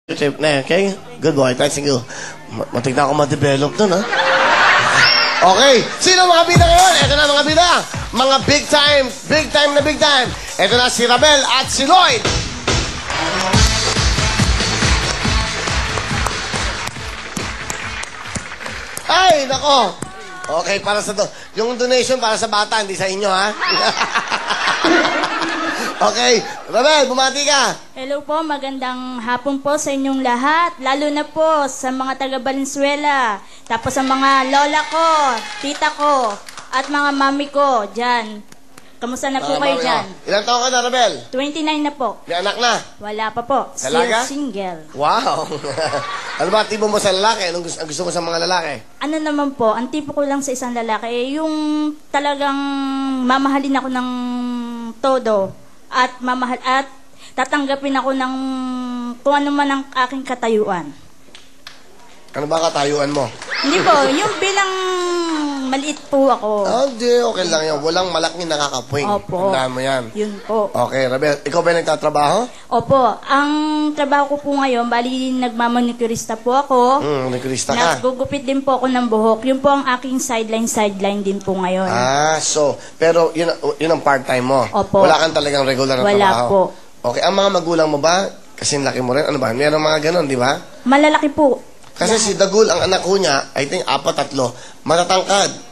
Trip na, okay? Good boy, thanks you. Matignan ako ma-develop dun, ha? Okay, sino mga bida ngayon? Ito na mga bida. Mga big time na big time. Ito na si Rabel at si Lloyd. Ay, nako. Okay, para sa yung donation para sa bata, hindi sa inyo, ha? Okay, Rabel, bumati ka. Hello po, magandang hapon po sa inyong lahat. Lalo na po sa mga taga Valenzuela. Tapos sa mga lola ko, tita ko, at mga mami ko dyan. Kamusta na po kayo dyan? Ilang taon ka na, Rabel? 29 na po. May anak na? Wala pa po. Still Dalaga? single. Wow. Ano ba ang tipo mo sa lalaki? Anong gusto mo sa mga lalaki? Ano naman po, ang tipo ko lang sa isang lalaki, yung talagang mamahalin ako ng todo. At tatanggapin ako ng kung ano man ang aking katayuan. Ano ba katayuan mo? Hindi po, yung bilang maliit po ako. Hindi, okay lang yan. Walang malaking nakakapuwing. Opo. Tandaan mo yan. Yun po. Okay, Rabel, ikaw ba nagtatrabaho? Opo, ang trabaho ko po ngayon, bali nagmamanikurista po ako. Nagkurista ka. Nagugupit din po ako ng buhok. Yun po ang aking sideline din po ngayon. Pero yun ang part-time mo? Opo. Wala kang talagang regular na trabaho? Wala po. Okay, ang mga magulang mo ba, kasi laki mo rin, ano ba? Meron mga ganon, di ba? Malalaki po. Kasi si Dagul, ang anak ko niya, I think 4-3, matatangkad.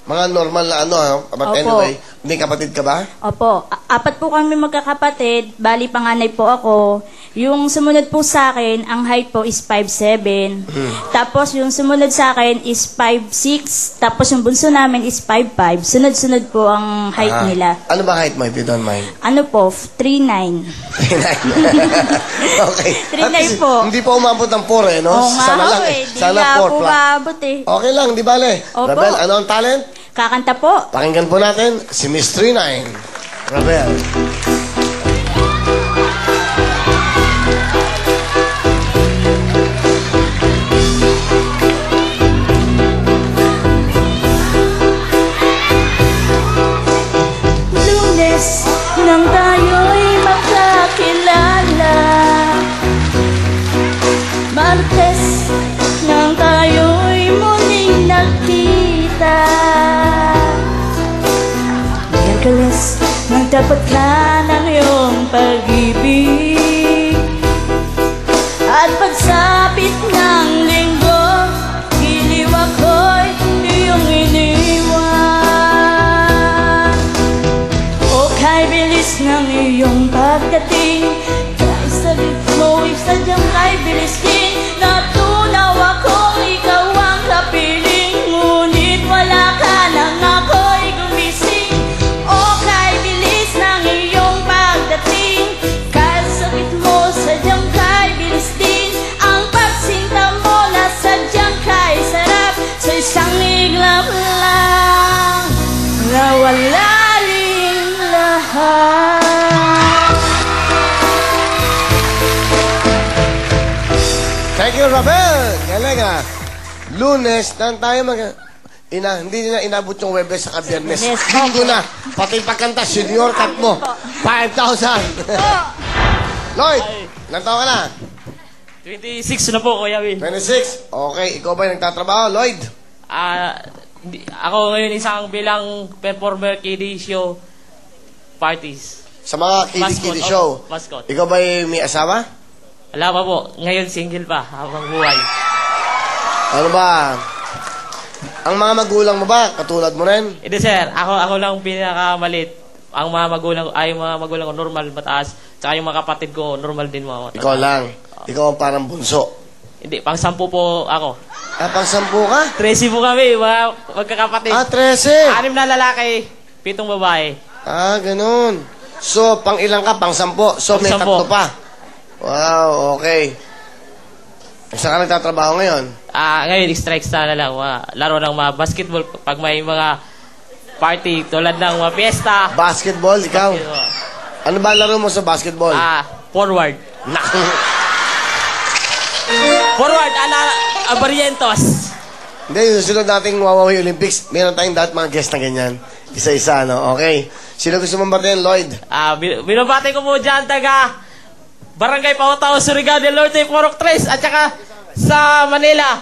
Mga normal na ano, but Opo. anyway, may kapatid ka ba? Opo, 4 po kami magkakapatid, bali panganay po ako. Yung sumunod po sa akin, ang height po is 5'7". Tapos yung sumunod sa akin is 5'6". Tapos yung bunso namin is 5'5". Sunod-sunod po ang height nila. Ano ba height mo, if you don't mind? Ano po, 3'9". 3'9". Okay. 3'9" po. Hindi pa umabot ng 4 eh, no? Oo nga Sana lang ako eh. Di Sana nga 4 po maabot eh. Okay lang, di bale. Opo. Rabel, ano ang talent? Kakanta po. Pakinggan po natin si Miss 39. Rabel. Lunes nang tayo'y magkakilala, Martes nang tayo'y muling nagkita, Miyerkules nang dapat ka ng iyong pag-ibig, at pagsapit ng linggo, giliw ako'y iyong iniwan. O kay bilis ng iyong pagdating, kay salit mo, sadyang kay bilis din, natunaw akong ikaw ang kapiling, ngunit wala ka nang ako'y gumising. O kay bilis ng iyong pagdating, kay sakit mo, sadyang kay bilis din, ang pagsinta mo na sadyang kay sarap, sa isang iglap lang nawala rin lahat. Thank you, Rabel. Galing ah. Lunes, nang tayo hindi na inabot yung Webes sa Biyernes. Yes, Linggo na. Pati pagkanta, senior cut mo. 5,000. Lloyd, ilang taon ka na? 26 na po, Kuya Will. 26. Okay, ikaw ba yung nagtatrabaho, Lloyd? Ako ngayon isang bilang performer kiddie show parties. Sa mga kiddie show. Mascot. Ikaw ba yung may asawa? Wala pa po. Ngayon single pa habang buhay. Ano ba? Ang mga magulang mo ba, katulad mo rin? Hindi sir, ako lang pinakamalit. Ang mga magulang ko normal, mataas. Tsaka yung mga kapatid ko normal din mga mataas. Ikaw lang. Ikaw ang parang bunso. Hindi, pang 10 po ako. Pang 10 ka? 13 po kami, mga magkakapatid. 13. 6 na lalaki, 7 babae. Ganun. So, pang ilang ka? Pang 10. So, may 10. 3 pa. Wow, okay. Saan ka nagtatrabaho ngayon? Ngayon, strikes na lang. Laro ng mga basketball pag may mga party tulad ng mga fiesta. Basketball, ikaw? Ano ba laro mo sa basketball? Forward. Forward, Barrientos. Hindi, yung susunod nating Wawawi Olympics, meron tayong dapat mga guest na ganyan. Isa-isa, no? Okay. Sino gusto mong batiin, Lloyd? Binabati ko po dyan, taga Barangay Pautao, Surigao del Norte, Porok Tres, at saka sa Manila,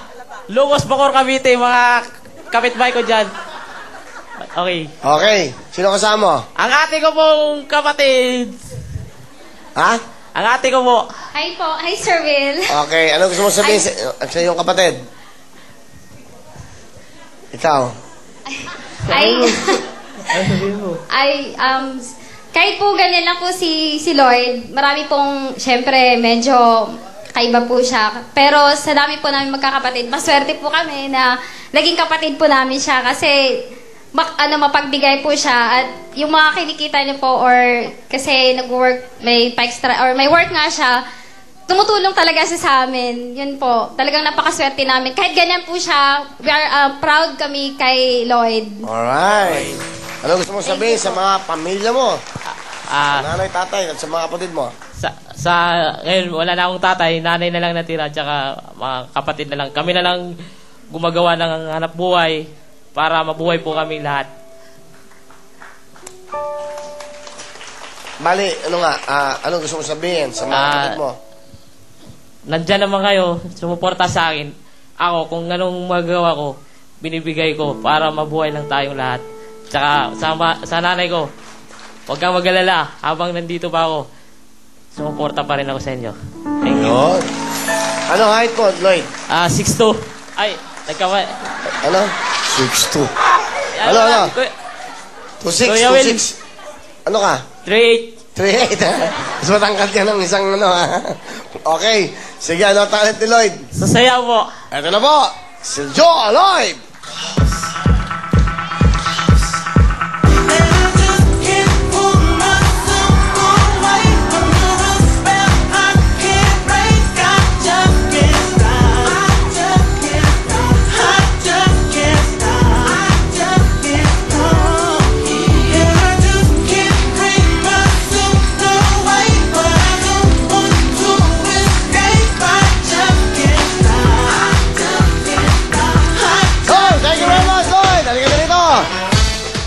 Lugos, Bacor, Cavite, mga kapitbahay ko dyan. Okay. Okay. Sino kasama? Ang ate ko pong kapatid. Ha? Ang ate ko po. Hi po. Hi, Sir Will. Okay. Ano gusto mo sabihin sa iyong kapatid? Ikaw? Kahit po ganyan lang po si Lloyd, marami pong, syempre, medyo kaiba po siya. Pero sa dami po namin magkakapatid, maswerte po kami na naging kapatid po namin siya kasi mapagbigay po siya at yung mga kinikita niyo po or kasi nag-work, may pa-extra or may work nga siya, tumutulong talaga siya sa amin. Yun po, talagang napakaswerte namin. Kahit ganyan po siya, we are proud kami kay Lloyd. Alright. Ano gusto mo sabihin sa mga pamilya mo? Nanay, tatay, at sa mga kapatid mo? Ngayon, wala na akong tatay, nanay na lang natira, tsaka mga kapatid na lang. Kami na lang gumagawa ng hanap buhay para mabuhay po kami lahat. Bali, ano gusto mo sabihin sa mga kapatid mo? Nandyan naman kayo, sumuporta sa akin. Ako, kung anong magawa ko, binibigay ko para mabuhay lang tayong lahat. Tsaka sa nanay ko, huwag kang mag-alala, habang nandito pa ako, sumuporta pa rin ako sa inyo. Thank you. Yun. Ano height mo, Lloyd? 6'2". Ay, Ano? 6'2". Ano? 2'6", Kuya Will. 2'6". Ano ka? 3'8". 3'8", ha? Mas matangkad ka ng isang ha? Okay. Sige, ano talent ni Lloyd? Sa sayaw po. Ito na po, si Joe Lloyd!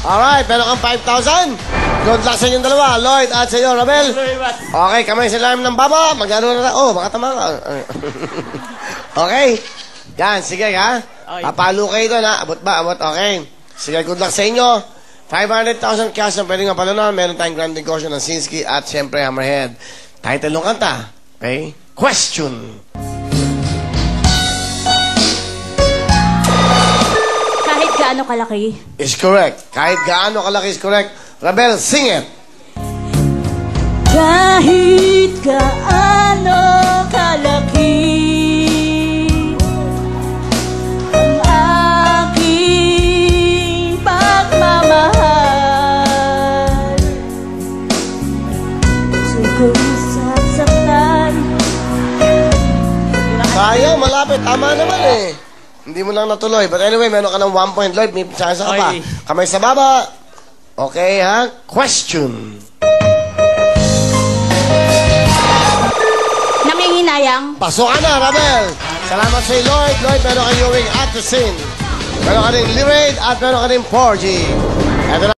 Alright, meron kang 5,000. Good luck sa inyong dalawa, Lloyd at sa iyo, Rabel. Okay, kamay sa lalim ng baba. Magano na. Oh, baka tama ka. Okay. Yan, sige ha. Papalo kayo doon ha. Abot ba? Abot. Okay. Sige, good luck sa inyo. 500,000 cash na pwedeng mapalunan. Meron tayong grand negosyo ng Sinski at siyempre Hammerhead. Title ng kanta. Okay? Question. Kahit gaano kalaki. Is correct. Kahit gaano kalaki is correct. Rabel, sing it. Kahit gaano kalaki ang aking pagmamahal, puso ko'y sasaktan. Sayang, malapit. Tama naman eh. Hindi mo lang natuloy. But anyway, meron ka ng 1 point, Lloyd. May chance ka pa. Okay. Kamay sa baba. Okay, ha? Question. Nanginginayang. Pasok ka na, Rabel. Salamat sa Lloyd. Lloyd, meron ka Ewing at the scene. Meron ka rin Liraid at meron ka rin 4G. Ito na.